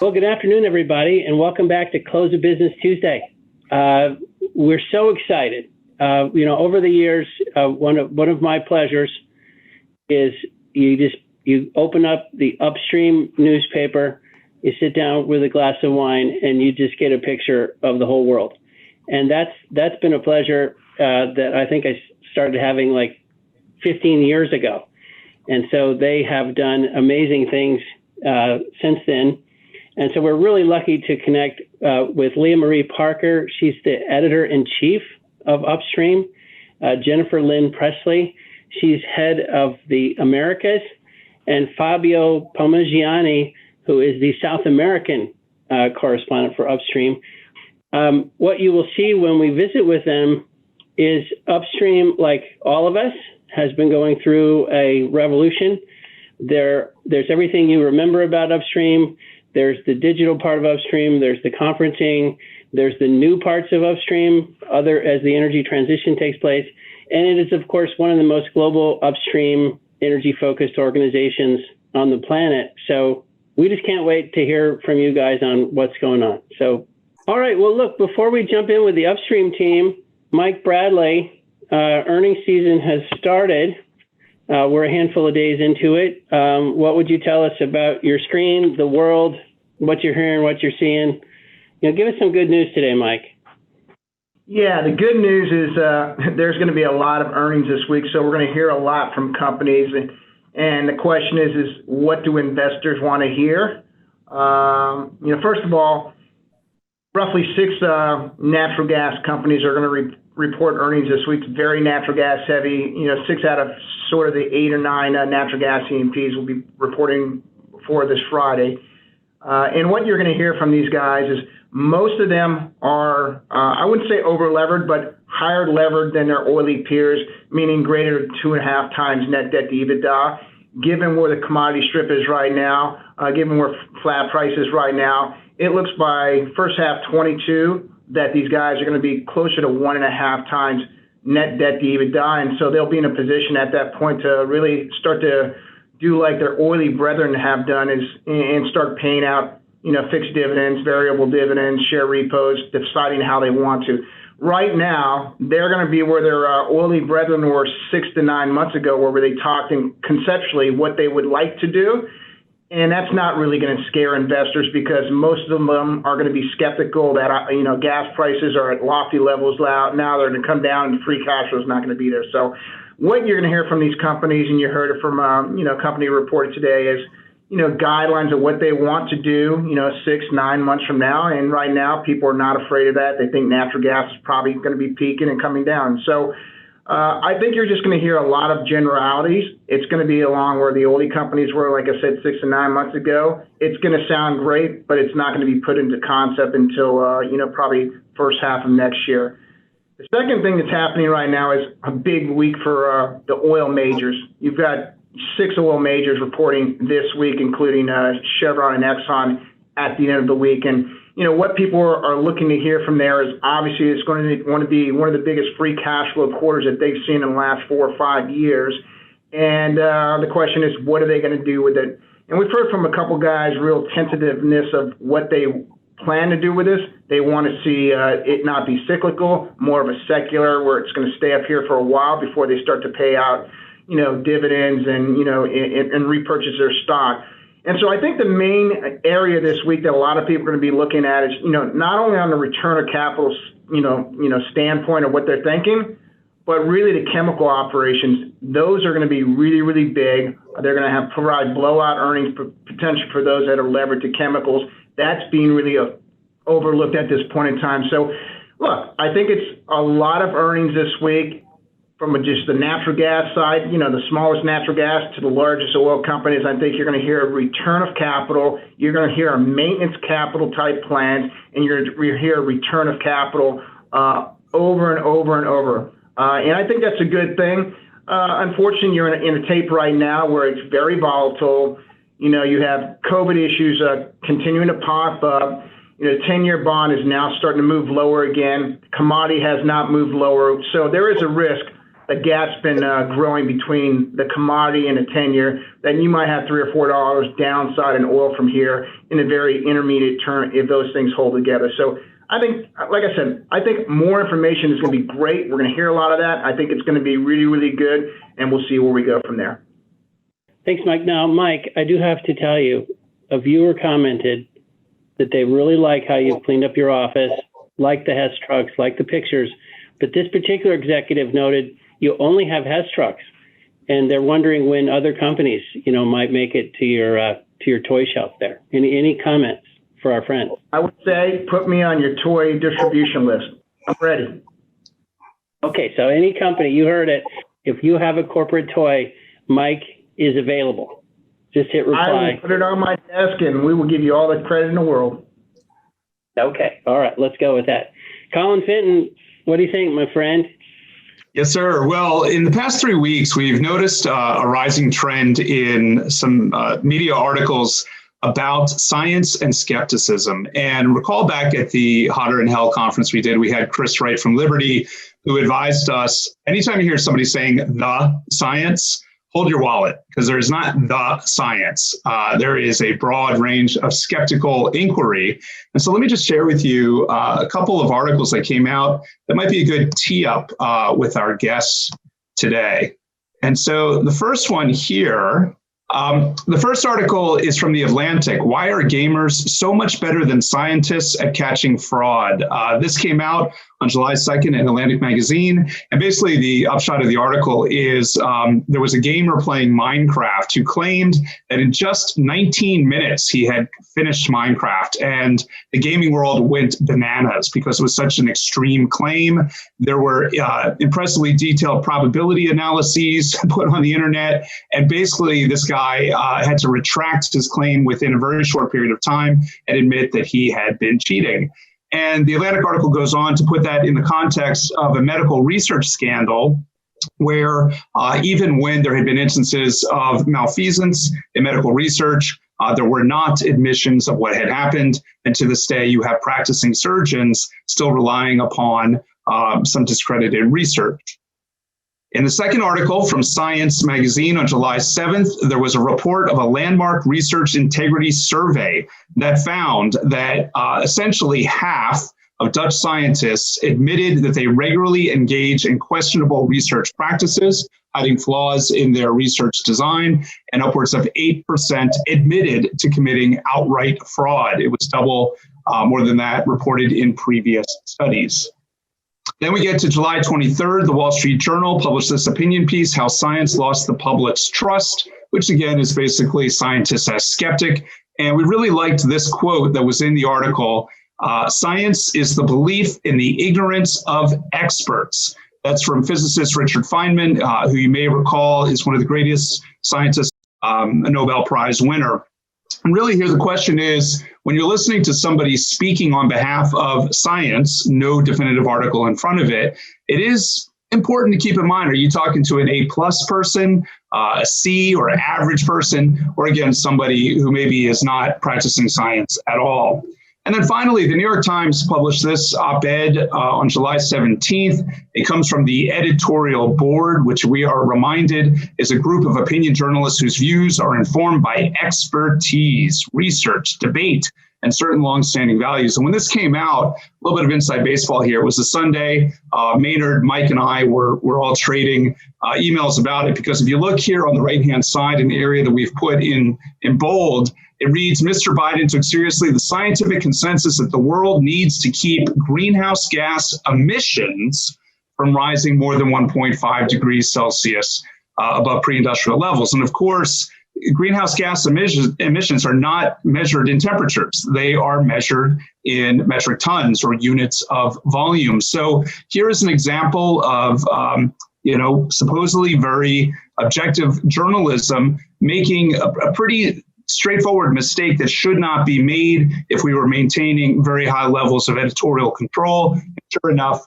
Well, good afternoon, everybody, and welcome back to Close of Business Tuesday. We're so excited. Over the years, one of my pleasures is you open up the Upstream newspaper, you sit down with a glass of wine, and you just get a picture of the whole world. And that's been a pleasure that I think I started having like 15 years ago. And so they have done amazing things since then. And so we're really lucky to connect with Leah Marie Parker. She's the editor-in-chief of Upstream. Jennifer Lynn Presley, she's head of the Americas. And Fabio Parmigiani, who is the South American correspondent for Upstream. What you will see when we visit with them is Upstream, like all of us, has been going through a revolution. There's everything you remember about Upstream. There's the digital part of Upstream. There's the conferencing. There's the new parts of Upstream, as the energy transition takes place. And it is, of course, one of the most global upstream energy-focused organizations on the planet. So we just can't wait to hear from you guys on what's going on. So, all right. Well, look, before we jump in with the Upstream team, Mike Bradley, earnings season has started. We're a handful of days into it. What would you tell us about your screen, the world, what you're hearing, what you're seeing? Give us some good news today, Mike. Yeah, the good news is there's going to be a lot of earnings this week, so we're going to hear a lot from companies. And the question is what do investors want to hear? First of all, roughly 6 natural gas companies are going to report earnings this week. Very natural gas heavy. 6 out of sort of the 8 or 9 natural gas E&Ps will be reporting for this Friday. And what you're going to hear from these guys is most of them are, I wouldn't say over-levered, but higher levered than their oily peers, meaning greater than 2.5 times net debt to EBITDA. Given where the commodity strip is right now, given where flat price is right now, it looks by first half 22 that these guys are going to be closer to 1.5 times net debt to EBITDA. And so they'll be in a position at that point to really start to do like their oily brethren have done and start paying out, fixed dividends, variable dividends, share repos, deciding how they want to. Right now, they're going to be where their oily brethren were 6 to 9 months ago, where they talked in conceptually what they would like to do. And that's not really going to scare investors because most of them are going to be skeptical that, gas prices are at lofty levels now. They're going to come down and free cash flow is not going to be there. So what you're going to hear from these companies, and you heard it from, company reported today, is, guidelines of what they want to do, 6, 9 months from now. And right now, people are not afraid of that. They think natural gas is probably going to be peaking and coming down. So I think you're just going to hear a lot of generalities. It's going to be along where the oily companies were, like I said, 6 to 9 months ago. It's going to sound great, but it's not going to be put into concept until, probably first half of next year. The second thing that's happening right now is a big week for the oil majors. You've got 6 oil majors reporting this week, including Chevron and Exxon at the end of the week. And, what people are looking to hear from there is obviously it's going to be one of the biggest free cash flow quarters that they've seen in the last 4 or 5 years. And the question is, what are they going to do with it? And we've heard from a couple guys real tentativeness of what they plan to do with this. They want to see it not be cyclical, more of a secular, where it's going to stay up here for a while before they start to pay out, dividends and, and repurchase their stock. And so I think the main area this week that a lot of people are going to be looking at is, not only on the return of capital, standpoint of what they're thinking, but really the chemical operations. Those are going to be really, really big. They're going to provide blowout earnings potential for those that are levered to chemicals. That's being really overlooked at this point in time. So, look, I think it's a lot of earnings this week. From just the natural gas side, the smallest natural gas to the largest oil companies, I think you're going to hear a return of capital. You're going to hear a maintenance capital type plans, and you're going to hear a return of capital over and over and over. And I think that's a good thing. Unfortunately, you're in a tape right now where it's very volatile. You have COVID issues continuing to pop up. The 10-year bond is now starting to move lower again. Commodity has not moved lower. So there is a risk the gap's been growing between the commodity and the 10-year, then you might have $3 or $4 downside in oil from here in the very intermediate term if those things hold together. So I think, like I said, I think more information is going to be great. We're going to hear a lot of that. I think it's going to be really, really good, and we'll see where we go from there. Thanks, Mike. Now, Mike, I do have to tell you, a viewer commented that they really like how you've cleaned up your office, like the Hess trucks, like the pictures. But this particular executive noted you only have Hess trucks, and they're wondering when other companies, might make it to your toy shelf there. Any comments for our friends? I would say put me on your toy distribution list. I'm ready. Okay, so any company, you heard it. If you have a corporate toy, Mike is available. Just hit reply. I will put it on my desk, and we will give you all the credit in the world. Okay, all right, let's go with that. Colin Fenton, what do you think, my friend? Yes, sir. Well, in the past 3 weeks, we've noticed a rising trend in some media articles about science and skepticism. And recall back at the Hotter Than Hell conference we did, we had Chris Wright from Liberty, who advised us, anytime you hear somebody saying the science, hold your wallet, because there is not the science. There is a broad range of skeptical inquiry. And so let me just share with you a couple of articles that came out that might be a good tee up with our guests today. And so the first one here, the first article is from The Atlantic. Why are gamers so much better than scientists at catching fraud? This came out on July 2nd in Atlantic Magazine. And basically the upshot of the article is there was a gamer playing Minecraft who claimed that in just 19 minutes he had finished Minecraft. And the gaming world went bananas because it was such an extreme claim. There were impressively detailed probability analyses put on the internet. And basically this guy had to retract his claim within a very short period of time and admit that he had been cheating. And the Atlantic article goes on to put that in the context of a medical research scandal where even when there had been instances of malfeasance in medical research, there were not admissions of what had happened. And to this day, you have practicing surgeons still relying upon some discredited research. In the second article from Science magazine on July 7th, there was a report of a landmark research integrity survey that found that essentially half of Dutch scientists admitted that they regularly engage in questionable research practices, hiding flaws in their research design, and upwards of 8% admitted to committing outright fraud. It was double more than that reported in previous studies. Then we get to July 23rd, the Wall Street Journal published this opinion piece, How Science Lost the Public's Trust, which again is basically scientists as skeptic. And we really liked this quote that was in the article, science is the belief in the ignorance of experts. That's from physicist Richard Feynman, who you may recall is one of the greatest scientists, a Nobel Prize winner. And really here the question is, when you're listening to somebody speaking on behalf of science, no definitive article in front of it, it is important to keep in mind, are you talking to an A+ person, a C, or an average person, or again, somebody who maybe is not practicing science at all? And then finally, the New York Times published this op-ed on July 17th. It comes from the editorial board, which we are reminded is a group of opinion journalists whose views are informed by expertise, research, debate, and certain longstanding values. And when this came out, a little bit of inside baseball here. It was a Sunday. Maynard, Mike, and I were all trading emails about it, because if you look here on the right-hand side in the area that we've put in bold, it reads, Mr. Biden took seriously the scientific consensus that the world needs to keep greenhouse gas emissions from rising more than 1.5 degrees Celsius above pre-industrial levels. And of course, greenhouse gas emissions are not measured in temperatures. They are measured in metric tons or units of volume. So here is an example of supposedly very objective journalism making a pretty straightforward mistake that should not be made if we were maintaining very high levels of editorial control. And sure enough,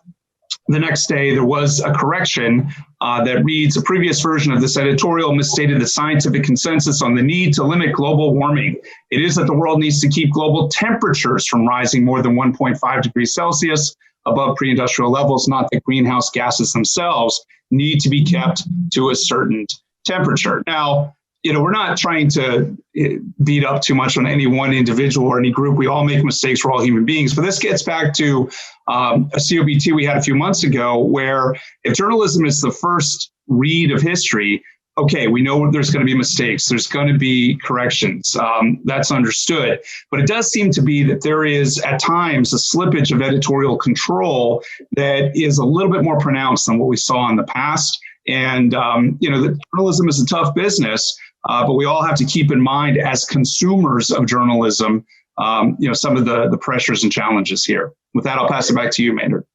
the next day there was a correction that reads, a previous version of this editorial misstated the scientific consensus on the need to limit global warming. It is that the world needs to keep global temperatures from rising more than 1.5 degrees Celsius above pre-industrial levels, not that greenhouse gases themselves need to be kept to a certain temperature. Now, we're not trying to beat up too much on any one individual or any group. We all make mistakes. We're all human beings. But this gets back to a COBT we had a few months ago, where if journalism is the first read of history, okay, we know there's going to be mistakes. There's going to be corrections. That's understood. But it does seem to be that there is at times a slippage of editorial control that is a little bit more pronounced than what we saw in the past. And, the journalism is a tough business. But we all have to keep in mind as consumers of journalism, some of the pressures and challenges here. With that, I'll pass it back to you, Maynard.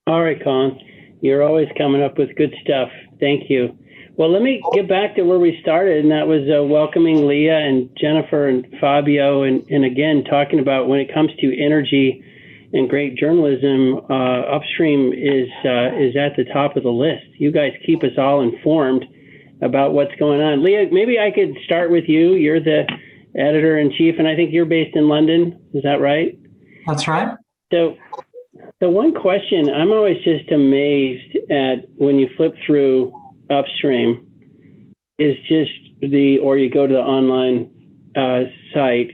All right, Colin. You're always coming up with good stuff. Thank you. Well, let me get back to where we started, and that was welcoming Leah and Jennifer and Fabio, and again, talking about when it comes to energy and great journalism, Upstream is at the top of the list. You guys keep us all informed about what's going on. Leah, maybe I could start with you. You're the editor-in-chief, and I think you're based in London. Is that right? That's right. So the one question, I'm always just amazed at when you flip through Upstream is just or you go to the online site,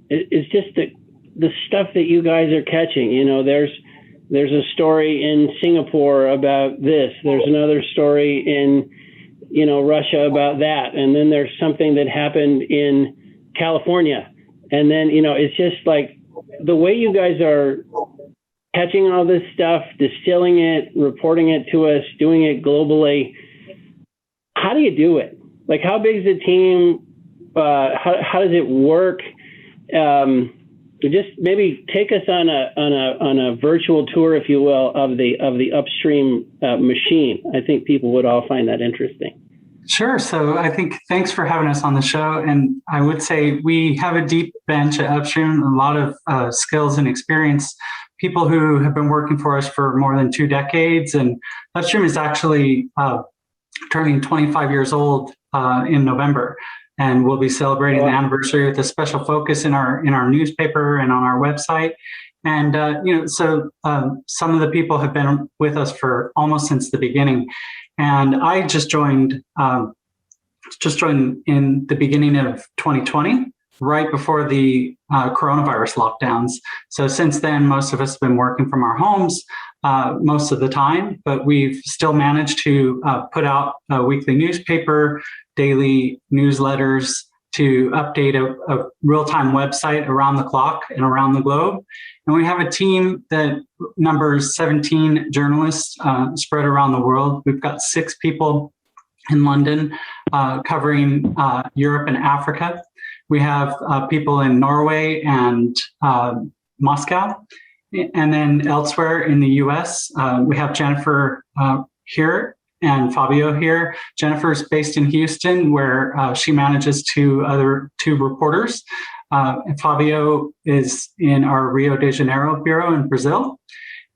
it's just the stuff that you guys are catching. There's a story in Singapore about this. There's another story in Russia about that. And then there's something that happened in California. And then, it's just like the way you guys are catching all this stuff, distilling it, reporting it to us, doing it globally. How do you do it? Like, how big is the team? How does it work? Just maybe take us on a virtual tour, if you will, of the Upstream machine. I think people would all find that interesting. Sure. So I think thanks for having us on the show. And I would say we have a deep bench at Upstream, a lot of skills and experience, people who have been working for us for more than 2 decades. And Upstream is actually turning 25 years old in November. And we'll be celebrating the anniversary with a special focus in our newspaper and on our website. And some of the people have been with us for almost since the beginning. And I just joined in the beginning of 2020, right before the coronavirus lockdowns. So since then, most of us have been working from our homes most of the time, but we've still managed to put out a weekly newspaper, daily newsletters, to update a real-time website around the clock and around the globe. And we have a team that numbers 17 journalists spread around the world. We've got 6 people in London covering Europe and Africa. We have people in Norway and Moscow. And then elsewhere in the US, we have Jennifer here and Fabio here. Jennifer's based in Houston, where she manages 2 reporters. Fabio is in our Rio de Janeiro bureau in Brazil.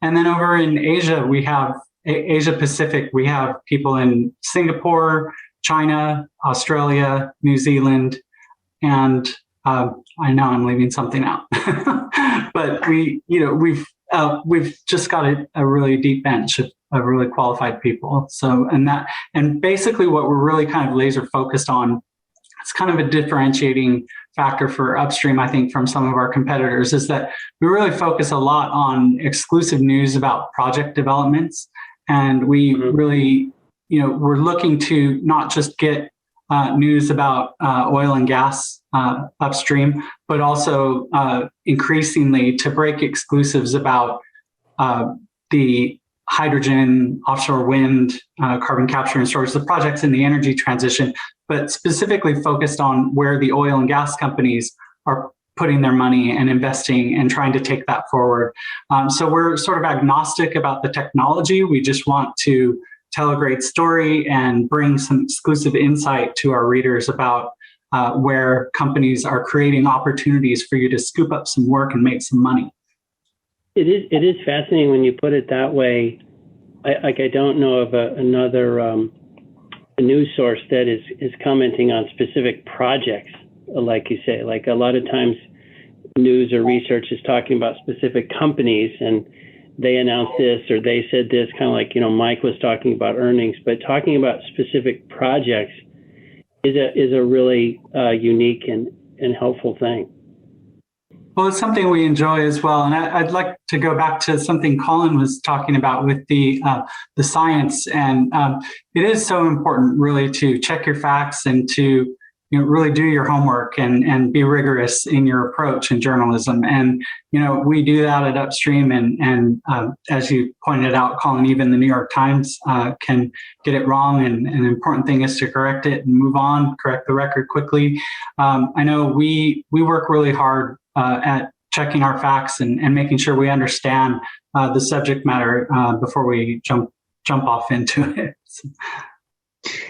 And then over in Asia, we have Asia Pacific. We have people in Singapore, China, Australia, New Zealand, and I know I'm leaving something out, but we've just got a really deep bench of really qualified people. So, and basically what we're really kind of laser focused on, it's kind of a differentiating factor for Upstream, I think, from some of our competitors, is that we really focus a lot on exclusive news about project developments. And we really, we're looking to not just get news about oil and gas upstream, but also increasingly to break exclusives about the hydrogen, offshore wind, carbon capture and storage, the projects in the energy transition, but specifically focused on where the oil and gas companies are putting their money and investing and trying to take that forward. So we're sort of agnostic about the technology. We just want to tell a great story and bring some exclusive insight to our readers about where companies are creating opportunities for you to scoop up some work and make some money. It is fascinating when you put it that way. I don't know of another a news source that is commenting on specific projects, like you say. Like a lot of times, news or research is talking about specific companies, and they announced this or they said this, kind of like, Mike was talking about earnings, but talking about specific projects is a really unique and helpful thing. Well, it's something we enjoy as well, and I'd like to go back to something Colin was talking about with the science, and it is so important, really, to check your facts and to really do your homework and be rigorous in your approach in journalism. And we do that at Upstream, and as you pointed out, Colin, even the New York Times can get it wrong, and an important thing is to correct it and move on, correct the record quickly. I know we work really hard at checking our facts and making sure we understand the subject matter before we jump off into it.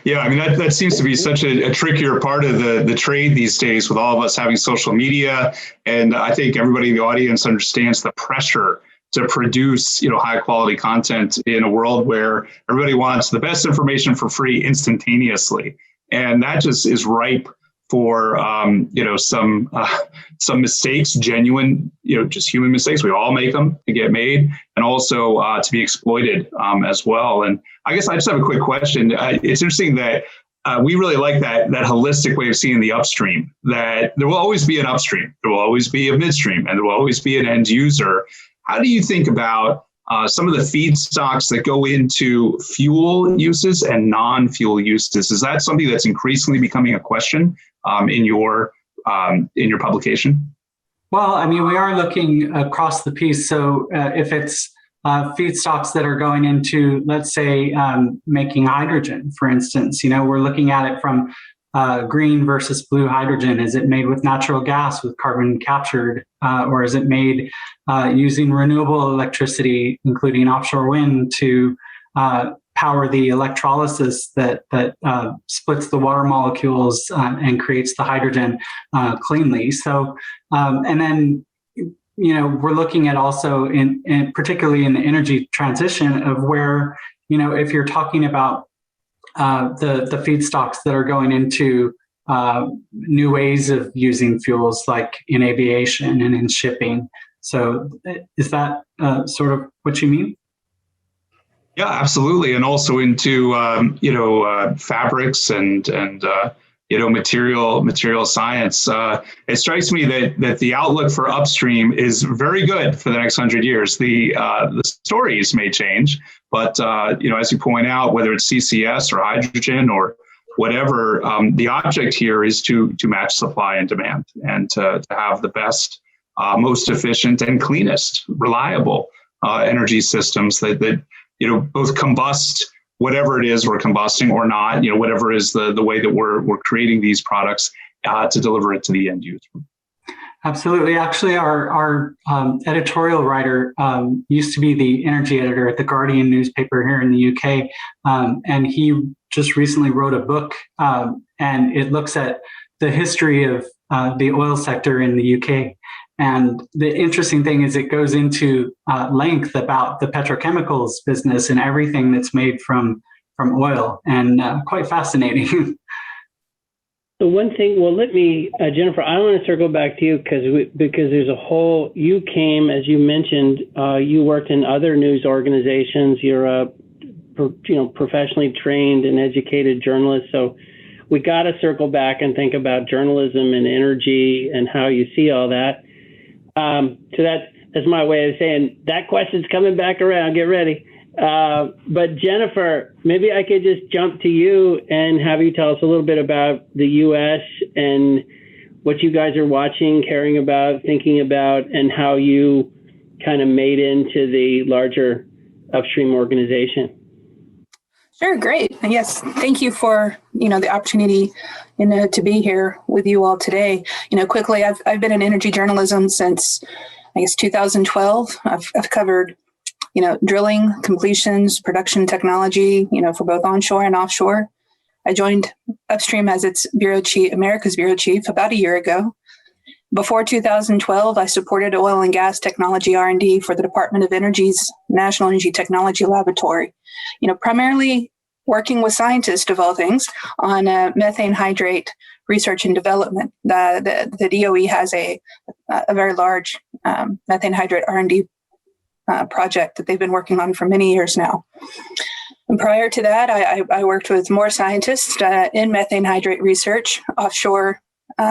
Yeah, I mean, that seems to be such a trickier part of the trade these days, with all of us having social media. And I think everybody in the audience understands the pressure to produce, high quality content in a world where everybody wants the best information for free instantaneously. And that just is ripe for some mistakes, genuine, just human mistakes. We all make them to get made, and also to be exploited as well. And I guess I just have a quick question. It's interesting that we really like that holistic way of seeing the upstream, that there will always be an upstream, there will always be a midstream, and there will always be an end user. How do you think about some of the feedstocks that go into fuel uses and non-fuel uses? Is that something that's increasingly becoming a question in your publication? Well, I mean, we are looking across the piece. So if it's feedstocks that are going into, let's say, making hydrogen, for instance, we're looking at it from green versus blue hydrogen. Is it made with natural gas with carbon captured, or is it made using renewable electricity, including offshore wind, to power the electrolysis that splits the water molecules and creates the hydrogen cleanly? So, and then we're looking at also in particularly in the energy transition of where if you're talking about the feedstocks that are going into new ways of using fuels, like in aviation and in shipping. So is that sort of what you mean? Yeah, absolutely. And also into, fabrics and material science. It strikes me that the outlook for upstream is very good for the next 100 years. The stories may change, but as you point out, whether it's CCS or hydrogen or whatever, the object here is to match supply and demand, and to have the best, most efficient and cleanest, reliable energy systems that both combust whatever it is we're combusting or not, whatever is the way that we're creating these products to deliver it to the end user. Absolutely. Actually, our editorial writer used to be the energy editor at the Guardian newspaper here in the UK. And he just recently wrote a book, and it looks at the history of the oil sector in the UK. And the interesting thing is it goes into length about the petrochemicals business and everything that's made from oil, and quite fascinating. The one thing, well, let me, Jennifer, I want to circle back to you because there's a whole, you came, as you mentioned, you worked in other news organizations. You're a professionally trained and educated journalist. So we got to circle back and think about journalism and energy and how you see all that. So that's my way of saying that question's coming back around. Get ready. But Jennifer, maybe I could just jump to you and have you tell us a little bit about the U.S. and what you guys are watching, caring about, thinking about, and how you kind of made into the larger Upstream organization. Sure, great. Yes, thank you for the opportunity to be here with you all today. Quickly, I've been in energy journalism since I guess 2012. I've covered drilling, completions, production technology, for both onshore and offshore. I joined Upstream as its bureau chief, America's bureau chief, about a year ago. Before 2012, I supported oil and gas technology R&D for the Department of Energy's National Energy Technology Laboratory, primarily working with scientists of all things on methane hydrate research and development. The DOE has a very large methane hydrate R&D project that they've been working on for many years now. And prior to that, I worked with more scientists in methane hydrate research offshore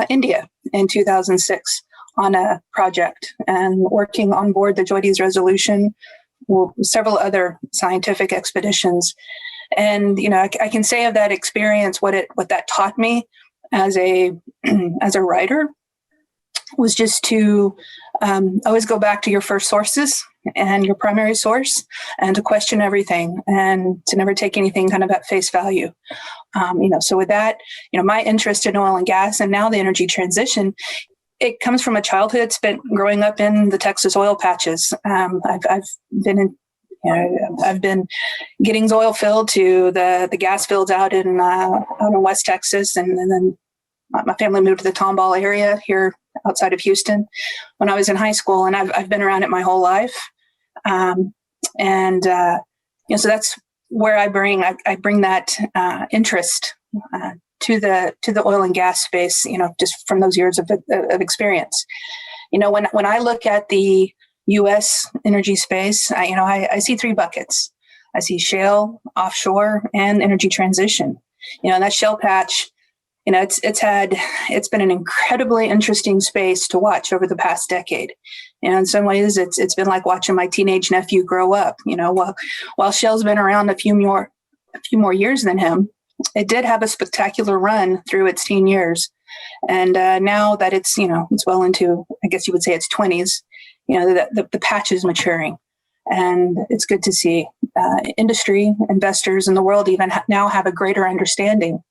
India in 2006 on a project, and working on board the JOIDES resolution, several other scientific expeditions. And I can say of that experience, what that taught me as a writer was just to always go back to your first sources and your primary source, and to question everything, and to never take anything kind of at face value. So with that, my interest in oil and gas, and now the energy transition, it comes from a childhood spent growing up in the Texas oil patches. I've been Giddings oil field to the gas fields out in West Texas, and then my family moved to the Tomball area here outside of Houston when I was in high school, and I've been around it my whole life. So that's where I bring that interest to the oil and gas space, just from those years of experience. When I look at the U.S. energy space, I see three buckets. I see shale, offshore, and energy transition. That shale patch, it's been an incredibly interesting space to watch over the past decade. In some ways, it's been like watching my teenage nephew grow up. While shale's been around a few more years than him, it did have a spectacular run through its teen years. And now that it's well into, I guess you would say, its 20s, the patch is maturing. And it's good to see industry, investors, and the world even now have a greater understanding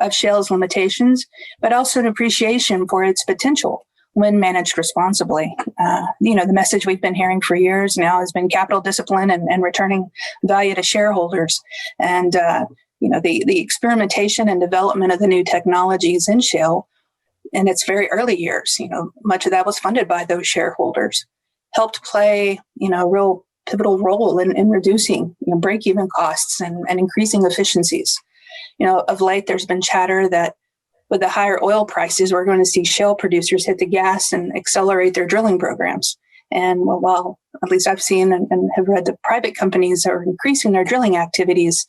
of shale's limitations, but also an appreciation for its potential when managed responsibly. The message we've been hearing for years now has been capital discipline and returning value to shareholders. And the experimentation and development of the new technologies in shale in its very early years, much of that was funded by those shareholders, helped play, real pivotal role in reducing, break-even costs and increasing efficiencies. Of late, there's been chatter that with the higher oil prices, we're going to see shale producers hit the gas and accelerate their drilling programs. And while at least I've seen and have read that private companies are increasing their drilling activities,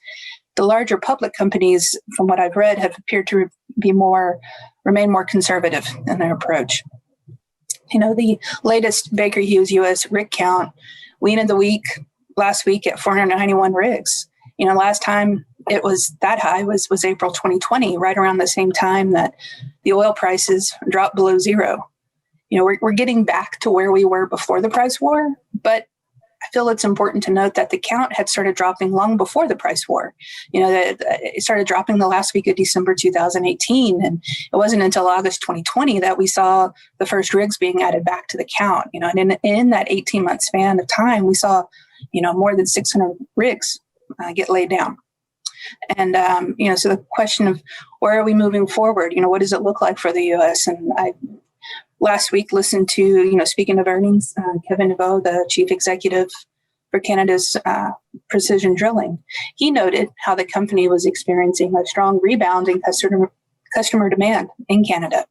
the larger public companies, from what I've read, have appeared to remain more conservative in their approach. The latest Baker Hughes U.S. rig count, we ended the last week at 491 rigs. Last time it was that high was April 2020, right around the same time that the oil prices dropped below zero. We're getting back to where we were before the price war, but I feel it's important to note that the count had started dropping long before the price war. It started dropping the last week of December 2018, and it wasn't until August 2020 that we saw the first rigs being added back to the count. And in that 18-month span of time, we saw, more than 600 rigs get laid down. And, so the question of where are we moving forward? What does it look like for the U.S.? And I last week listened to, speaking of earnings, Kevin Neveau, the chief executive for Canada's Precision Drilling. He noted how the company was experiencing a strong rebound in customer demand in Canada.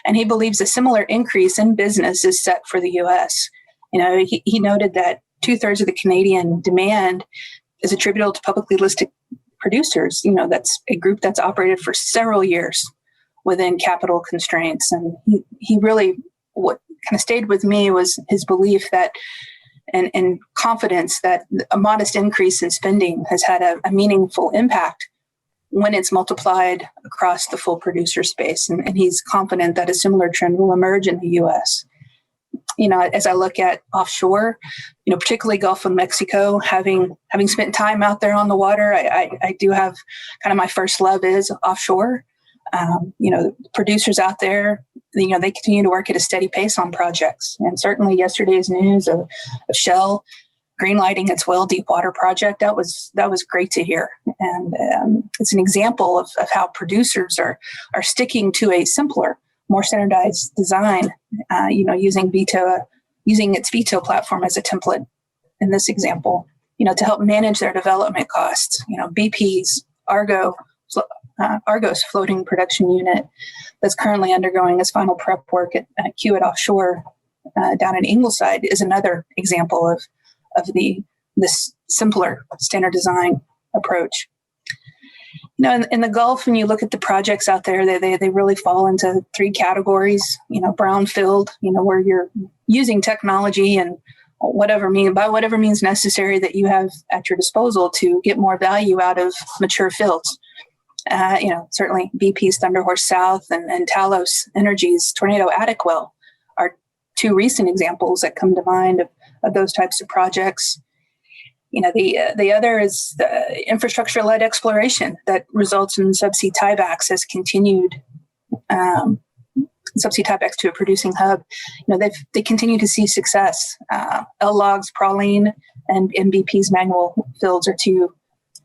And he believes a similar increase in business is set for the U.S. He noted that 2/3 of the Canadian demand is attributable to publicly listed producers. That's a group that's operated for several years within capital constraints. And he really, what kind of stayed with me was his belief that and confidence that a modest increase in spending has had a meaningful impact when it's multiplied across the full producer space. And he's confident that a similar trend will emerge in the U.S. As I look at offshore, particularly Gulf of Mexico, having spent time out there on the water, I do have kind of my first love is offshore. Producers out there, they continue to work at a steady pace on projects. And certainly yesterday's news of Shell greenlighting its Whale Deepwater project, that was great to hear. And it's an example of how producers are sticking to a simpler, more standardized design, using its Vito platform as a template in this example, to help manage their development costs. BP's Argos floating production unit that's currently undergoing its final prep work at Kiewit Offshore down in Ingleside is another example of this simpler standard design approach. In the Gulf, when you look at the projects out there, they really fall into three categories. Brownfield, where you're using technology and whatever means necessary that you have at your disposal to get more value out of mature fields. Certainly BP's Thunder Horse South and Talos Energy's Tornado Attic Well are two recent examples that come to mind of those types of projects. The other is the infrastructure-led exploration that results in subsea tiebacks as continued subsea tiebacks to a producing hub. They continue to see success. LLOG's Praline and BP's Manual fields are two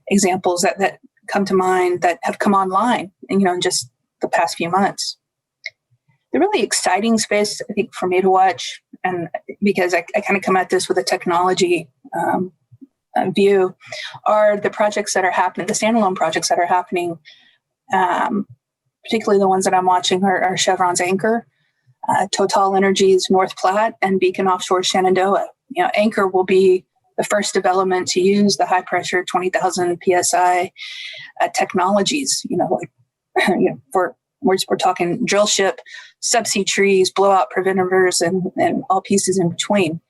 examples that come to mind that have come online, in just the past few months. The really exciting space, I think, for me to watch, and because I kind of come at this with a technology view, are the projects that are happening, the standalone projects that are happening. Particularly the ones that I'm watching are Chevron's Anchor, Total Energy's North Platte, and Beacon Offshore Shenandoah. Anchor will be the first development to use the high pressure 20,000 psi technologies. We're talking drill ship, subsea trees, blowout preventers, and all pieces in between.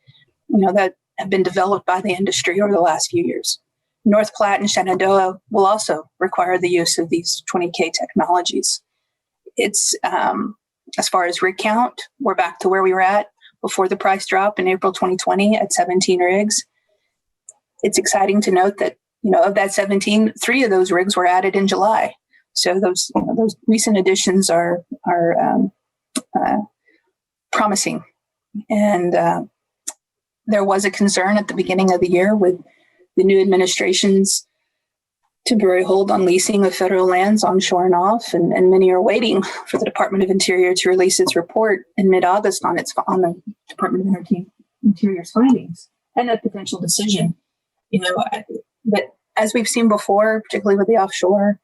That have been developed by the industry over the last few years. North Platte and Shenandoah will also require the use of these 20K technologies. It's, as far as rig count, we're back to where we were at before the price drop in April 2020 at 17 rigs. It's exciting to note that, of that 17, 3 of those rigs were added in July. So those recent additions are promising. And there was a concern at the beginning of the year with the new administration's temporary hold on leasing of federal lands onshore and off, and many are waiting for the Department of Interior to release its report in mid-August on the Department of Interior's findings and a potential decision. But as we've seen before, particularly with the offshore,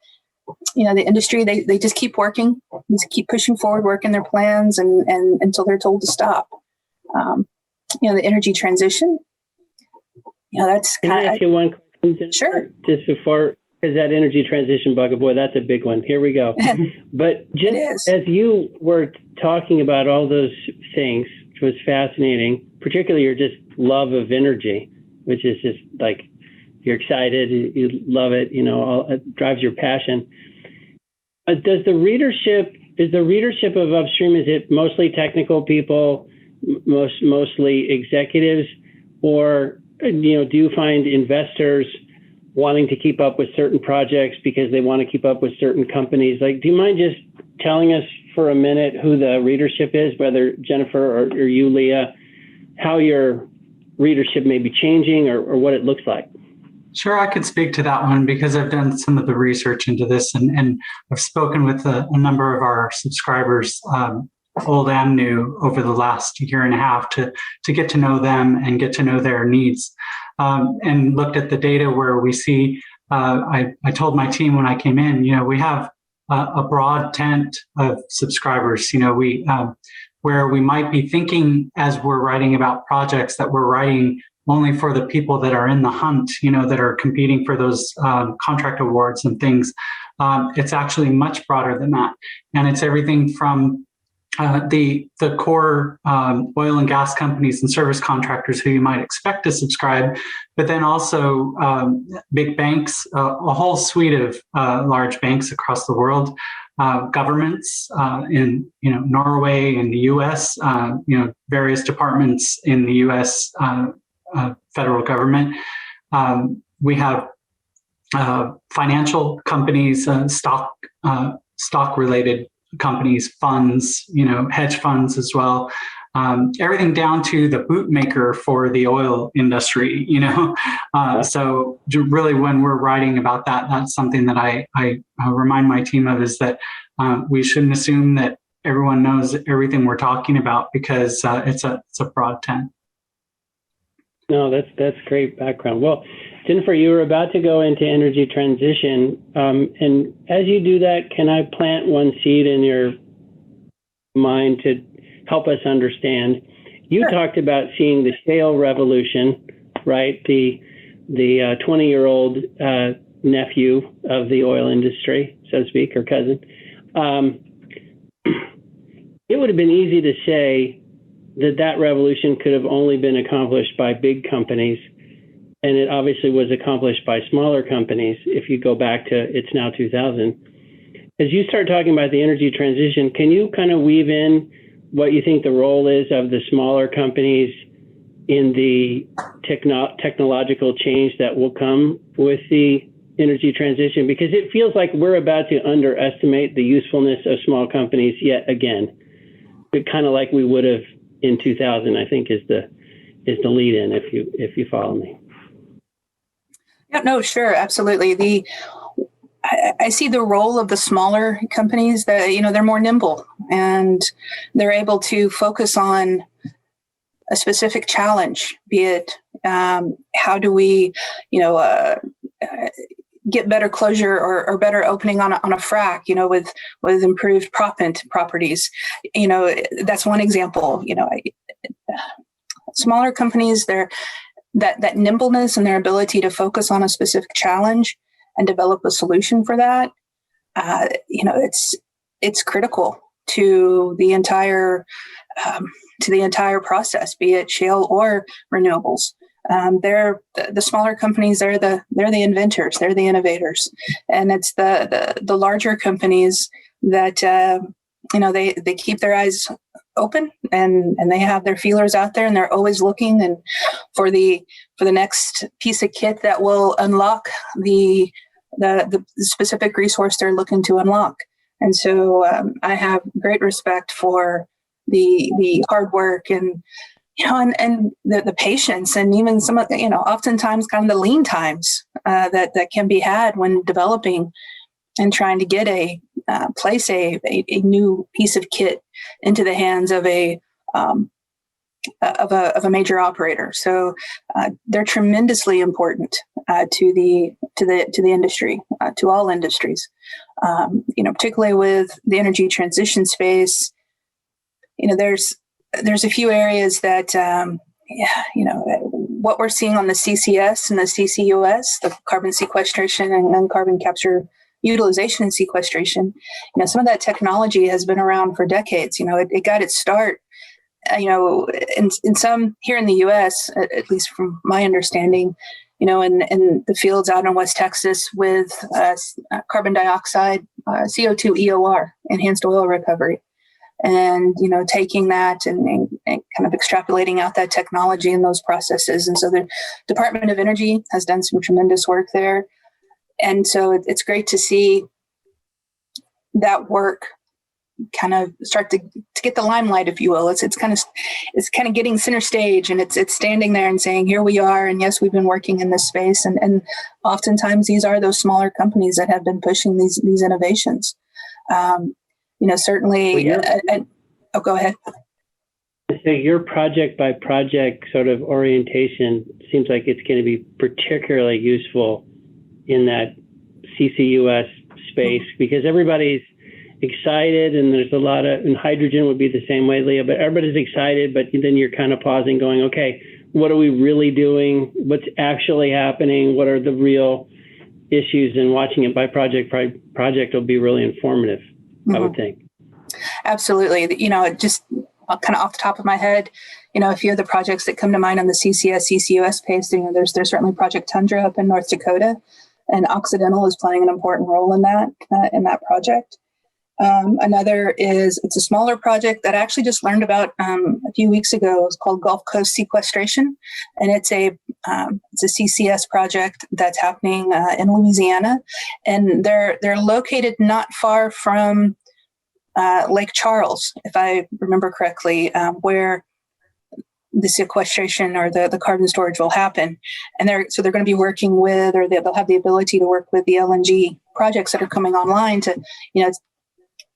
the industry, they just keep working, just keep pushing forward, working their plans, and until they're told to stop. The energy transition, that's Can I ask you one question? Sure. Just before, because that energy transition bucket, boy, that's a big one. Here we go. But just as you were talking about all those things, which was fascinating, particularly your just love of energy, which is just like, you're excited, you love it, it drives your passion. Is the readership of Upstream, is it mostly technical people, mostly executives, or do you find investors wanting to keep up with certain projects because they want to keep up with certain companies? Like, do you mind just telling us for a minute who the readership is, whether Jennifer or you, Leah, how your readership may be changing or what it looks like? Sure, I could speak to that one because I've done some of the research into this, and I've spoken with a number of our subscribers, old and new, over the last year and a half to get to know them and get to know their needs, and looked at the data where we see, I told my team when I came in, we have a broad tent of subscribers, where we might be thinking as we're writing about projects that we're writing only for the people that are in the hunt, that are competing for those contract awards and things. It's actually much broader than that. And it's everything from the core oil and gas companies and service contractors who you might expect to subscribe, but then also big banks, a whole suite of large banks across the world, governments in Norway and the U.S., various departments in the U.S. Federal government. We have financial companies, stock-related companies, funds, hedge funds as well. Everything down to the bootmaker for the oil industry, So really, when we're writing about that, that's something that I remind my team of, is that we shouldn't assume that everyone knows everything we're talking about, because it's a broad tent. No, that's great background. Well, Jennifer, you were about to go into energy transition. And as you do that, can I plant one seed in your mind to help us understand? You talked about seeing the shale revolution right? The 20-year-old nephew of the oil industry, so to speak, or cousin. It would have been easy to say that revolution could have only been accomplished by big companies, and it obviously was accomplished by smaller companies. If you go back to it's now 2000, as you start talking about the energy transition, can you kind of weave in what you think the role is of the smaller companies in the technological change that will come with the energy transition? Because it feels like we're about to underestimate the usefulness of small companies yet again, but kind of like we would have in 2000, I think is the lead in, if you follow me. Yeah, no, sure, absolutely. I see the role of the smaller companies that, they're more nimble and they're able to focus on a specific challenge, be it how do we, get better closure or better opening on a frac, with improved proppant properties. That's one example. Smaller companies, that nimbleness and their ability to focus on a specific challenge and develop a solution for that, it's critical to the entire process, be it shale or renewables. They're the smaller companies. They're the inventors. They're the innovators, and it's the larger companies that they keep their eyes open and they have their feelers out there, and they're always looking and for the next piece of kit that will unlock the specific resource they're looking to unlock. And so I have great respect for the hard work and the patience, and even some of oftentimes kind of the lean times that can be had when developing and trying to get place a new piece of kit into the hands of a major operator. So they're tremendously important to the industry, to all industries. Particularly with the energy transition space, there's a few areas that what we're seeing on the CCS and the CCUS, the carbon sequestration and carbon capture utilization and sequestration. Some of that technology has been around for decades. It got its start, in some here in the U.S., at least from my understanding, in the fields out in West Texas with carbon dioxide, CO2 EOR, enhanced oil recovery. And, taking that and kind of extrapolating out that technology and those processes. And so the Department of Energy has done some tremendous work there. And so it's great to see that work kind of start to get the limelight, if you will. It's kind of getting center stage, and it's standing there and saying, here we are. And yes, we've been working in this space. And oftentimes these are those smaller companies that have been pushing these innovations. Certainly. Well, go ahead. So your project by project sort of orientation seems like it's going to be particularly useful in that CCUS space, because everybody's excited, and there's a lot of, and hydrogen would be the same way, Leah, but everybody's excited, but then you're kind of pausing going, okay, what are we really doing? What's actually happening? What are the real issues? And watching it by project will be really informative. I would think. Absolutely. Just kind of off the top of my head, a few of the projects that come to mind on the CCS, CCUS space, there's certainly Project Tundra up in North Dakota, and Occidental is playing an important role in that project. Another it's a smaller project that I actually just learned about a few weeks ago. It's called Gulf Coast Sequestration, and it's a CCS project that's happening in Louisiana, and they're located not far from Lake Charles, if I remember correctly, where the sequestration or the carbon storage will happen. And they're going to be working with, or they'll have the ability to work with the LNG projects that are coming online to,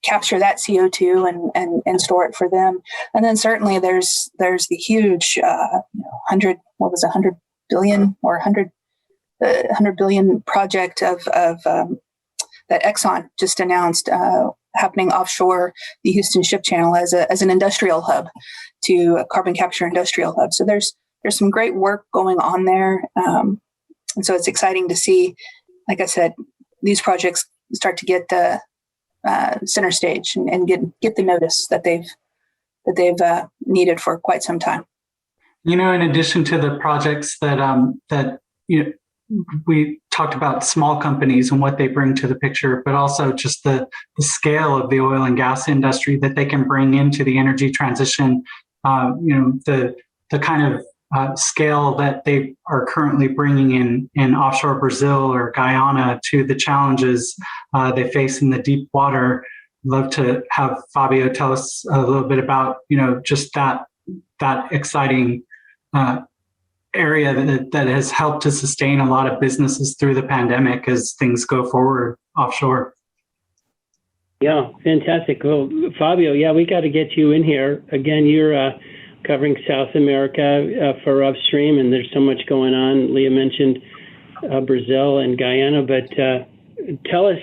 capture that CO2 and store it for them. And then certainly there's the huge 100 billion or 100 billion project of that Exxon just announced happening offshore the Houston Ship Channel as an industrial hub, to a carbon capture industrial hub. So there's there's some great work going on there. And so it's exciting to see, like I said, these projects start to get the center stage and get the notice that they've needed for quite some time. In addition to the projects that we talked about, small companies and what they bring to the picture, but also just the scale of the oil and gas industry that they can bring into the energy transition. The kind of scale that they are currently bringing in offshore Brazil or Guyana to the challenges they face in the deep water. Love to have Fabio tell us a little bit about just that exciting area that has helped to sustain a lot of businesses through the pandemic as things go forward offshore. Yeah, fantastic. Well, Fabio, we got to get you in here. Again, you're covering South America for upstream, and there's so much going on. Leah mentioned Brazil and Guyana, but tell us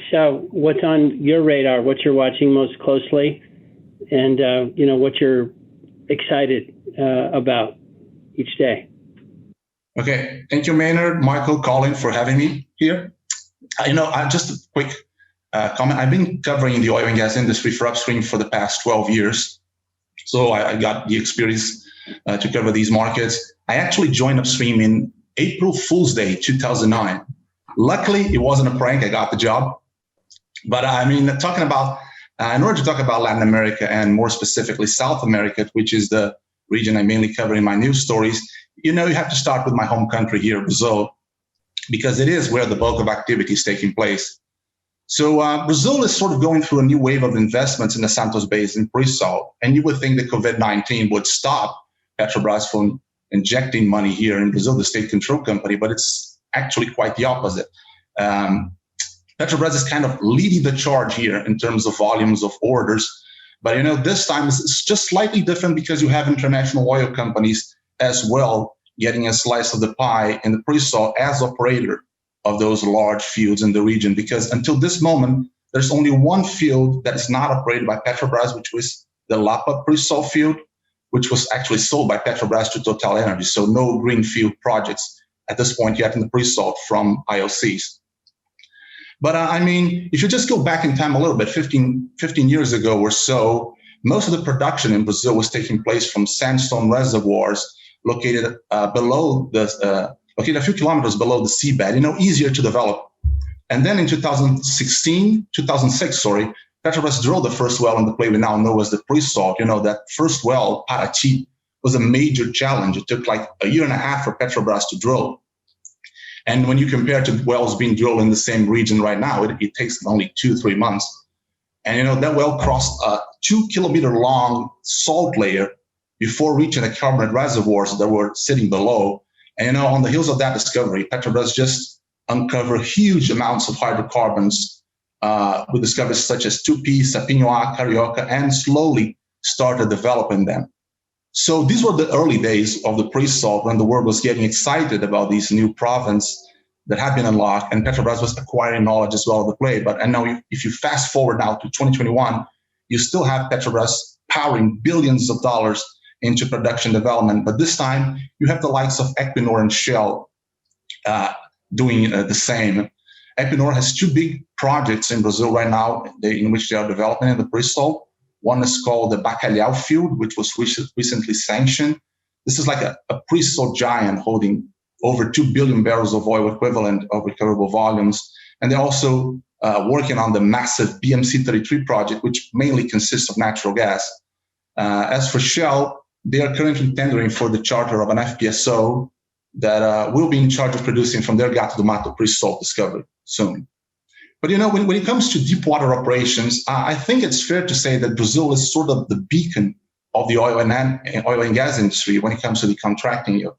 what's on your radar, what you're watching most closely, and what you're excited about each day. Okay, thank you, Maynard, Michael, Colin, for having me here. Just a quick comment. I've been covering the oil and gas industry for upstream for the past 12 years. So I got the experience to cover these markets. I actually joined upstream in April Fool's Day, 2009. Luckily, it wasn't a prank. I got the job. But talking about, in order to talk about Latin America and more specifically South America, which is the region I mainly cover in my news stories, you have to start with my home country here, Brazil, because it is where the bulk of activity is taking place. So Brazil is sort of going through a new wave of investments in the Santos Basin pre-salt, and you would think that COVID-19 would stop Petrobras from injecting money here in Brazil, the state-controlled company, but it's actually quite the opposite. Petrobras is kind of leading the charge here in terms of volumes of orders, but this time it's just slightly different because you have international oil companies as well getting a slice of the pie in the pre-salt as operator of those large fields in the region, because until this moment, there's only one field that is not operated by Petrobras, which was the Lapa pre-salt field, which was actually sold by Petrobras to Total Energy. So no greenfield projects at this point yet in the pre-salt from IOCs. But if you just go back in time a little bit, 15 years ago or so, most of the production in Brazil was taking place from sandstone reservoirs located located a few kilometers below the seabed, easier to develop. And then in 2006, Petrobras drilled the first well in the play we now know as the pre-salt. That first well, Paraty, was a major challenge. It took like a year and a half for Petrobras to drill. And when you compare to wells being drilled in the same region right now, it takes only 2-3 months. And that well crossed a 2-kilometer long salt layer before reaching the carbonate reservoirs that were sitting below. And on the heels of that discovery, Petrobras just uncovered huge amounts of hydrocarbons with discoveries such as Tupi, Sapinhoá, Carioca, and slowly started developing them. So these were the early days of the pre-salt when the world was getting excited about these new provinces that had been unlocked, and Petrobras was acquiring knowledge as well of the play. But now, if you fast forward now to 2021, you still have Petrobras powering billions of dollars into production development. But this time, you have the likes of Equinor and Shell doing the same. Equinor has 2 big projects in Brazil right now in which they are developing in the pre-salt. One is called the Bacalhau field, which was recently sanctioned. This is like a pre-salt giant holding over 2 billion barrels of oil equivalent of recoverable volumes. And they're also working on the massive BMC-33 project, which mainly consists of natural gas. As for Shell, they are currently tendering for the charter of an FPSO that will be in charge of producing from their Gato do Mato pre-salt discovery soon. But when it comes to deep water operations, I think it's fair to say that Brazil is sort of the beacon of the oil and gas industry when it comes to the contracting yield.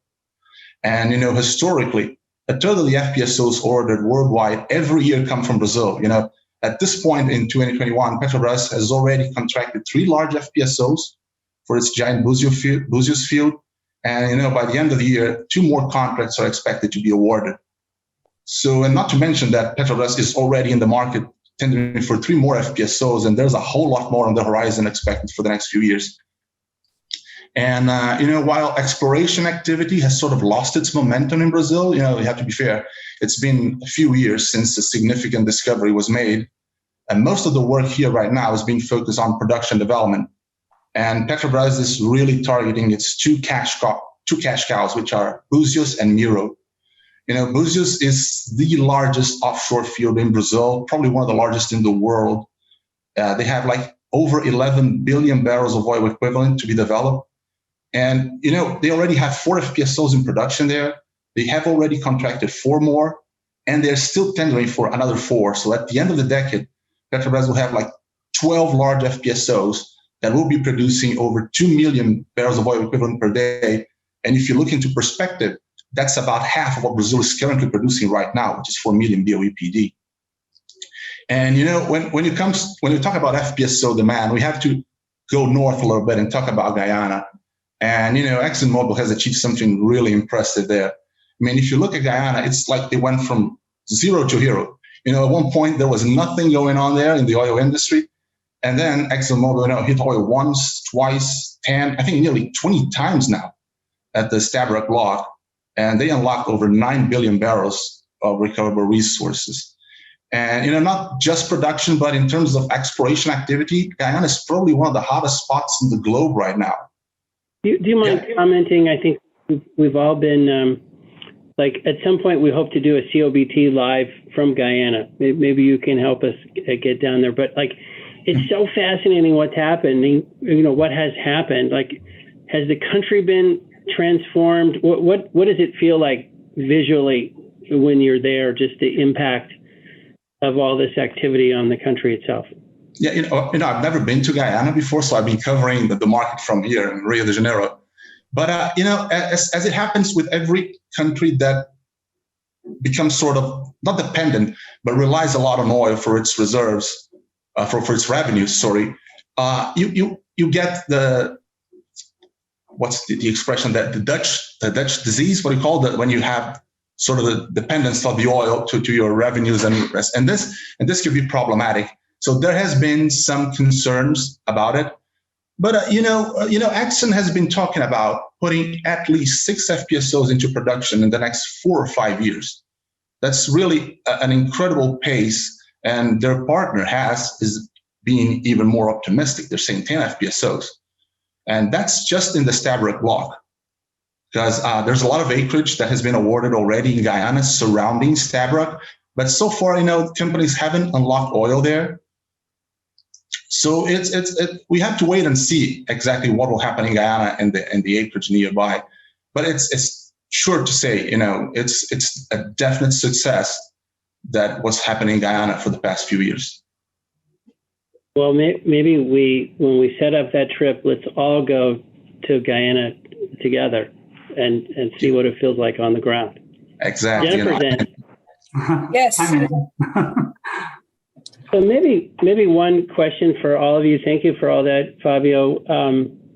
And historically, a third of the FPSOs ordered worldwide every year come from Brazil. At this point in 2021, Petrobras has already contracted 3 large FPSOs for its giant Búzios field. And by the end of the year, 2 more contracts are expected to be awarded. So, and not to mention that Petrobras is already in the market tendering for 3 more FPSOs, and there's a whole lot more on the horizon expected for the next few years. And, while exploration activity has sort of lost its momentum in Brazil, you have to be fair, it's been a few years since a significant discovery was made. And most of the work here right now is being focused on production development. And Petrobras is really targeting its two cash cows, which are Búzios and Mero. Búzios is the largest offshore field in Brazil, probably one of the largest in the world. They have like over 11 billion barrels of oil equivalent to be developed. And, they already have 4 FPSOs in production there. They have already contracted 4 more, and they're still tendering for another 4. So at the end of the decade, Petrobras will have like 12 large FPSOs that will be producing over 2 million barrels of oil equivalent per day. And if you look into perspective, that's about half of what Brazil is currently producing right now, which is 4 million BOEPD. And, when you talk about FPSO demand, we have to go north a little bit and talk about Guyana. And, ExxonMobil has achieved something really impressive there. I mean, if you look at Guyana, it's like they went from 0 to hero. At one point, there was nothing going on there in the oil industry. And then ExxonMobil, hit oil once, twice, 10, I think nearly 20 times now at the Stabroek Block. And they unlocked over 9 billion barrels of recoverable resources. And, not just production, but in terms of exploration activity, Guyana is probably one of the hottest spots in the globe right now. Do you mind commenting? I think we've all been, at some point we hope to do a COBT live from Guyana. Maybe you can help us get down there. But it's so fascinating what's happening, what has happened. Has the country been transformed? What does it feel like visually when you're there, just the impact of all this activity on the country itself? Yeah, I've never been to Guyana before, so I've been covering the market from here in Rio de Janeiro. But, as it happens with every country that becomes sort of not dependent, but relies a lot on oil for its reserves, for its revenues, you get what's the expression that the Dutch disease, what do you call that, when you have sort of the dependence of the oil to your revenues and this could be problematic. So there has been some concerns about it, but Exxon has been talking about putting at least 6 FPSOs into production in the next 4 or 5 years. That's really an incredible pace, and their partner is being even more optimistic. They're saying 10 FPSOs, and that's just in the Stabroek Block, because there's a lot of acreage that has been awarded already in Guyana surrounding Stabroek, but so far, companies haven't unlocked oil there. So we have to wait and see exactly what will happen in Guyana and the acreage nearby. But it's sure to say, it's a definite success that what's happening in Guyana for the past few years. Well, maybe when we set up that trip, let's all go to Guyana together and see what it feels like on the ground. Exactly. Jennifer, then. Yes. So maybe one question for all of you. Thank you for all that, Fabio,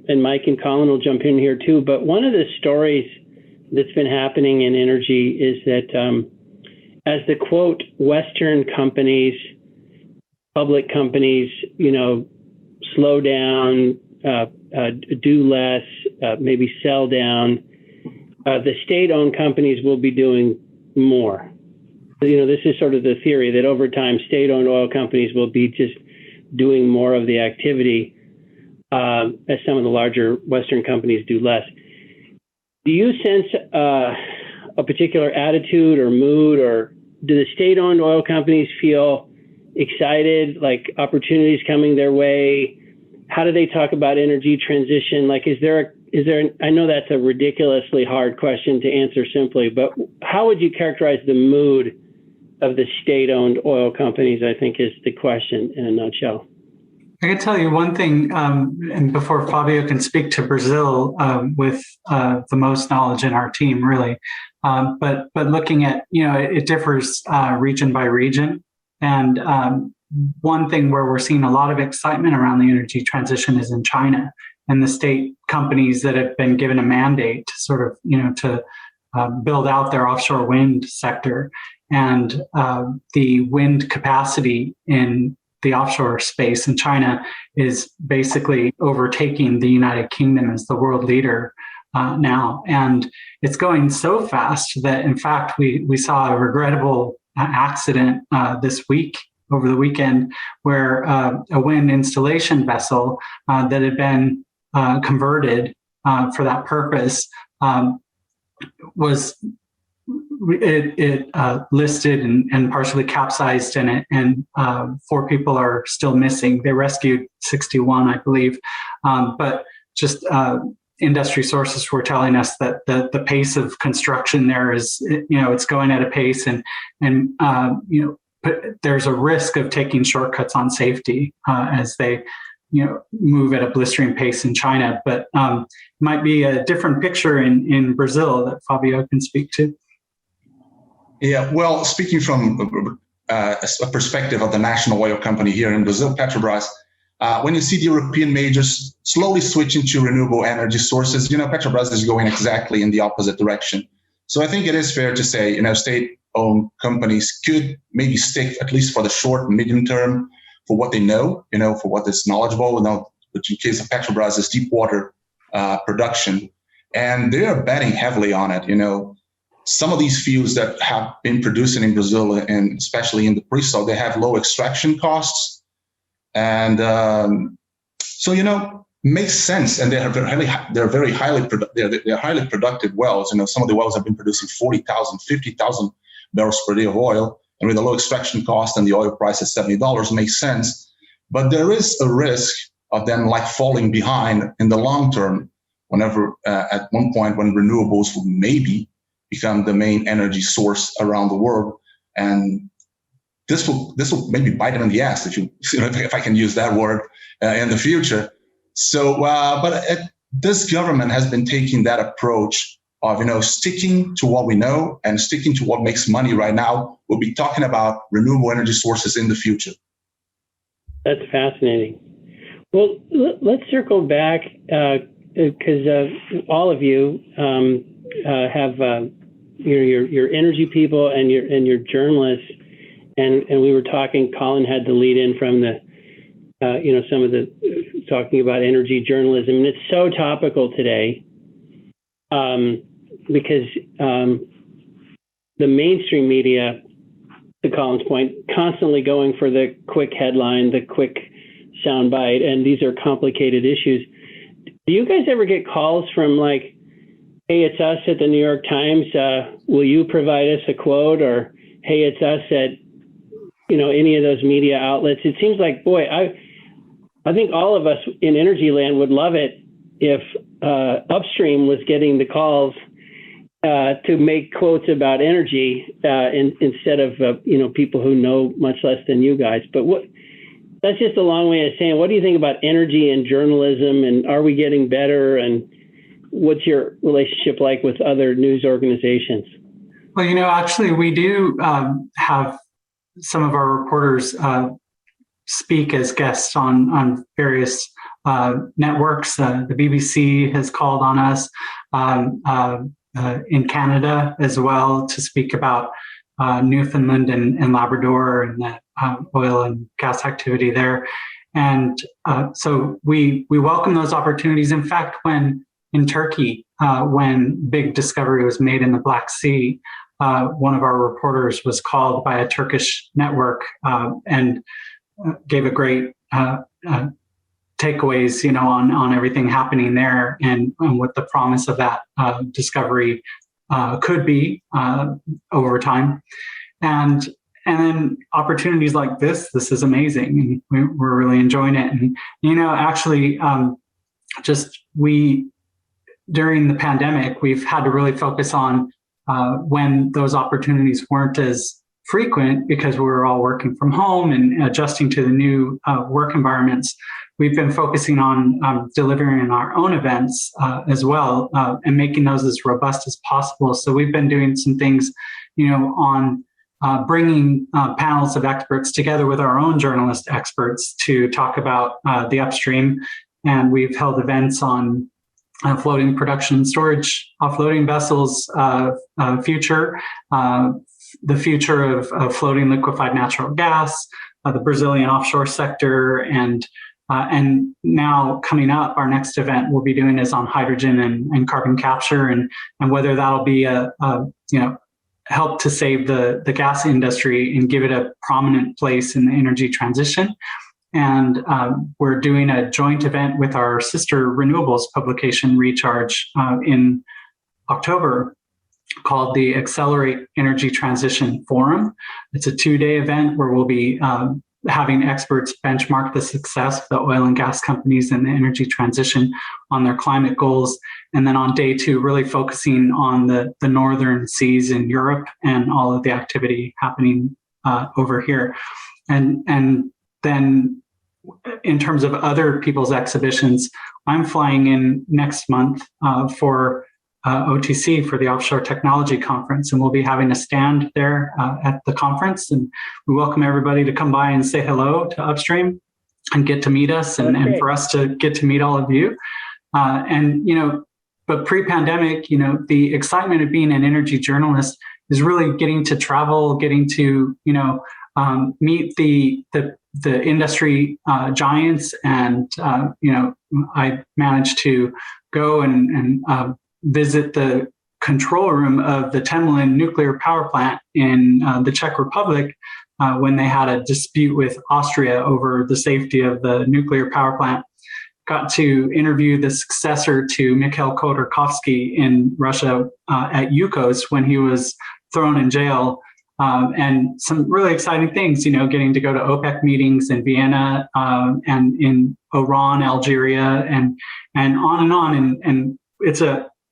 and Mike and Colin will jump in here too. But one of the stories that's been happening in energy is that as the quote Western companies, public companies, slow down, do less, maybe sell down, the state-owned companies will be doing more. This is sort of the theory that over time, state-owned oil companies will be just doing more of the activity as some of the larger Western companies do less. Do you sense a particular attitude or mood, or do the state-owned oil companies feel excited, like opportunities coming their way? How do they talk about energy transition? I know that's a ridiculously hard question to answer simply, but how would you characterize the mood of the state-owned oil companies, I think, is the question in a nutshell. I can tell you one thing, and before Fabio can speak to Brazil with the most knowledge in our team, really. But looking at, it differs region by region. And one thing where we're seeing a lot of excitement around the energy transition is in China, and the state companies that have been given a mandate to sort of, to build out their offshore wind sector. And the wind capacity in the offshore space, and China is basically overtaking the United Kingdom as the world leader now. And it's going so fast that, in fact, we saw a regrettable accident this week, over the weekend, where a wind installation vessel that had been converted for that purpose was listed and partially capsized in it, and 4 people are still missing. They rescued 61, I believe, but just industry sources were telling us that the pace of construction there is, it's going at a pace, and but there's a risk of taking shortcuts on safety as they move at a blistering pace in China. But might be a different picture in Brazil that Fabio can speak to. Yeah, well, speaking from a perspective of the national oil company here in Brazil, Petrobras, when you see the European majors slowly switching to renewable energy sources, Petrobras is going exactly in the opposite direction. So I think it is fair to say, state-owned companies could maybe stick, at least for the short and medium term, for what they know, for what is knowledgeable, which in case of Petrobras is deep water production. And they are betting heavily on it. Some of these fields that have been producing in Brazil, and especially in the pre-salt, they have low extraction costs. And makes sense. And they're very highly productive wells. Some of the wells have been producing 40,000, 50,000 barrels per day of oil. And with a low extraction cost and the oil price at $70, makes sense. But there is a risk of them falling behind in the long term, whenever at one point when renewables will maybe become the main energy source around the world. And this will maybe bite them in the ass, if I can use that word, in the future. So, this government has been taking that approach of, sticking to what we know and sticking to what makes money right now. We'll be talking about renewable energy sources in the future. That's fascinating. Well, let's circle back because all of you have your energy people and your journalists, and we were talking. Colin had the lead in from the some of the talking about energy journalism, and it's so topical today because the mainstream media, to Colin's point, constantly going for the quick headline, the quick soundbite, and these are complicated issues. Do you guys ever get calls from hey, it's us at the New York Times, will you provide us a quote? Or, hey, it's us at, any of those media outlets? It seems like, boy, I think all of us in energy land would love it if upstream was getting the calls to make quotes about energy instead of, people who know much less than you guys. But that's just a long way of saying, what do you think about energy and journalism, and are we getting better? And what's your relationship like with other news organizations? Well, actually, we do have some of our reporters speak as guests on various networks. The BBC has called on us in Canada as well to speak about Newfoundland and Labrador and the oil and gas activity there. And so we welcome those opportunities. In fact, when in Turkey, when big discovery was made in the Black Sea, one of our reporters was called by a Turkish network and gave a great takeaways, on everything happening there and what the promise of that discovery could be over time. And then opportunities like this is amazing, and we're really enjoying it. And actually, during the pandemic, we've had to really focus on when those opportunities weren't as frequent because we were all working from home and adjusting to the new work environments. We've been focusing on delivering our own events as well and making those as robust as possible. So we've been doing some things, on bringing panels of experts together with our own journalist experts to talk about the upstream. And we've held events on floating production and storage, offloading vessels, future, the future of floating liquefied natural gas, the Brazilian offshore sector, and now coming up, our next event we'll be doing is on hydrogen and carbon capture, and whether that'll be help to save the gas industry and give it a prominent place in the energy transition. And we're doing a joint event with our sister renewables publication, Recharge, in October, called the Accelerate Energy Transition Forum. It's a 2-day event where we'll be having experts benchmark the success of the oil and gas companies in the energy transition on their climate goals. And then on day 2, really focusing on the northern seas in Europe and all of the activity happening over here. And then in terms of other people's exhibitions, I'm flying in next month for OTC, for the Offshore Technology Conference, and we'll be having a stand there at the conference. And we welcome everybody to come by and say hello to Upstream and get to meet us, and for us to get to meet all of you. But pre-pandemic, the excitement of being an energy journalist is really getting to travel, getting to meet the industry giants, and I managed to go and visit the control room of the Temelin nuclear power plant in the Czech Republic when they had a dispute with Austria over the safety of the nuclear power plant. Got to interview the successor to Mikhail Khodorkovsky in Russia at Yukos when he was thrown in jail. And some really exciting things, getting to go to OPEC meetings in Vienna and in Oran, Algeria, and on. And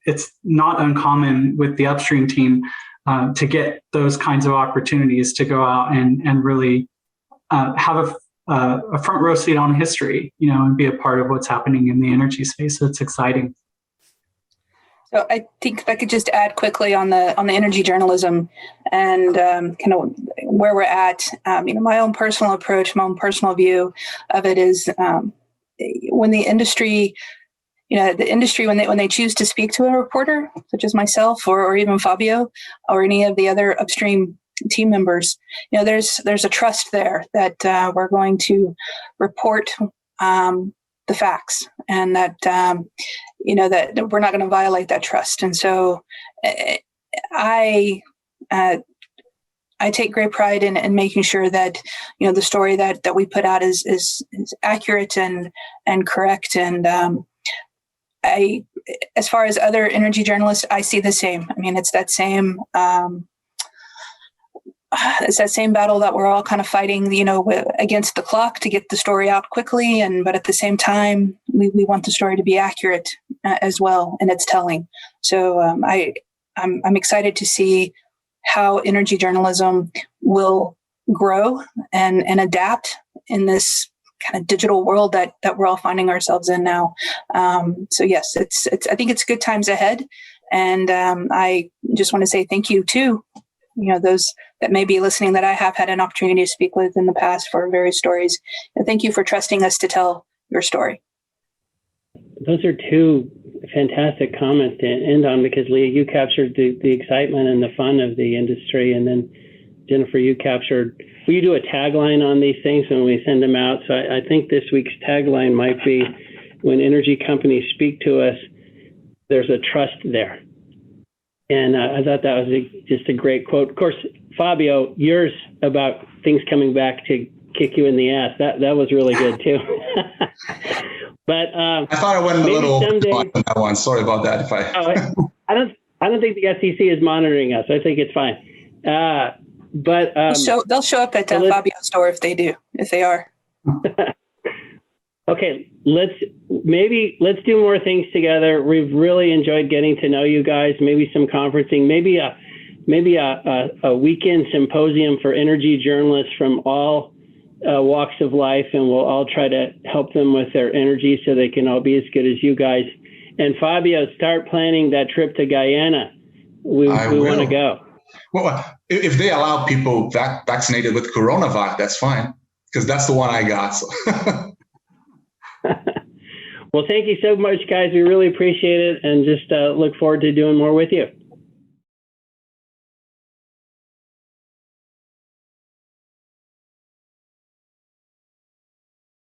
it's not uncommon with the Upstream team to get those kinds of opportunities to go out and really have a front row seat on history, and be a part of what's happening in the energy space. So it's exciting. So I think if I could just add quickly on the energy journalism and kind of where we're at. My own personal approach, my own personal view of it is when the industry, when they choose to speak to a reporter, such as myself or even Fabio or any of the other Upstream team members, there's a trust there that we're going to report the facts, and that that we're not going to violate that trust. And so I take great pride in making sure that the story that we put out is accurate and correct. And as far as other energy journalists, I see the same. It's that same. It's that same battle that we're all kind of fighting, against the clock to get the story out quickly. But at the same time, we want the story to be accurate as well in its telling. So I'm excited to see how energy journalism will grow and adapt in this kind of digital world that we're all finding ourselves in now. So yes, I think it's good times ahead. And I just want to say thank you to those that may be listening that I have had an opportunity to speak with in the past for various stories. And thank you for trusting us to tell your story. Those are two fantastic comments to end on, because Leah, you captured the excitement and the fun of the industry. And then Jennifer, you captured, will you do a tagline on these things when we send them out? So I think this week's tagline might be, when energy companies speak to us, there's a trust there. And I thought that was just a great quote. Of course, Fabio, yours about things coming back to kick you in the ass, that was really good too. But I thought I went a little on that one. Sorry about that. I don't think the SEC is monitoring us. I think it's fine. But they'll show up at Fabio's store if they are. Okay, let's do more things together. We've really enjoyed getting to know you guys. Maybe some conferencing, maybe a weekend symposium for energy journalists from all walks of life, and we'll all try to help them with their energy so they can all be as good as you guys. And Fabio, start planning that trip to Guyana. We want to go. Well, if they allow people vaccinated with coronavirus, that's fine, because that's the one I got. So. Well, thank you so much, guys. We really appreciate it, and just look forward to doing more with you.